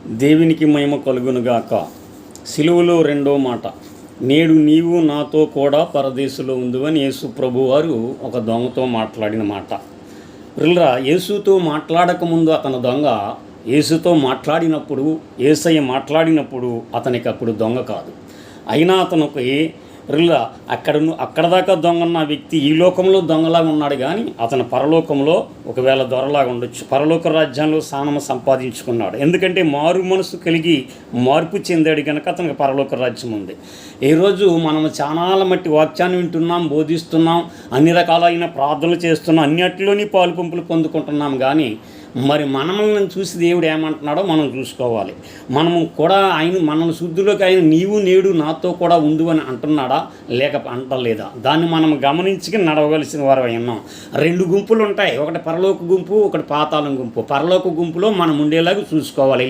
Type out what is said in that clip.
దేవునికి మహిమ కలుగునుగాక. సిలువలో రెండో మాట, నేడు నీవు నాతో కూడా పరదేశంలో ఉందువని యేసు ప్రభువారు ఒక దొంగతో మాట్లాడిన మాట. పిల్లరా, యేసుతో మాట్లాడకముందు అతను దొంగ, యేసుతో మాట్లాడినప్పుడు, యేసయ్య మాట్లాడినప్పుడు అతనికి అప్పుడు దొంగ కాదు. అయినా అతనికి అక్కడ దాకా దొంగన్న వ్యక్తి ఈ లోకంలో దొంగలాగా ఉన్నాడు, కానీ అతను పరలోకంలో ఒకవేళ దొరలాగా ఉండొచ్చు. పరలోక రాజ్యంలో స్థానం సంపాదించుకున్నాడు. ఎందుకంటే మారు మనసు కలిగి మార్పు చెందాడు కనుక అతనికి పరలోక రాజ్యం ఉంది. ఈరోజు మనం చాలా మట్టి వాక్యాన్ని వింటున్నాం, బోధిస్తున్నాం, అన్ని రకాలైన ప్రార్థనలు చేస్తున్నాం, అన్నిటిలోని పాలు పంపులు పొందుకుంటున్నాం. కానీ మరి మనల్ని చూసి దేవుడు ఏమంటున్నాడో మనం చూసుకోవాలి. మనము కూడా మన శుద్ధిలోకి ఆయన నీవు నేడు నాతో కూడా ఉండు అని అంటున్నాడా లేక అంటలేదా, దాన్ని మనం గమనించి నడవవలసిన వారు ఉన్నాం. రెండు గుంపులు ఉంటాయి, ఒకటి పరలోక గుంపు, ఒకటి పాతాళం గుంపు. పరలోక గుంపులో మనం ఉండేలాగా చూసుకోవాలి.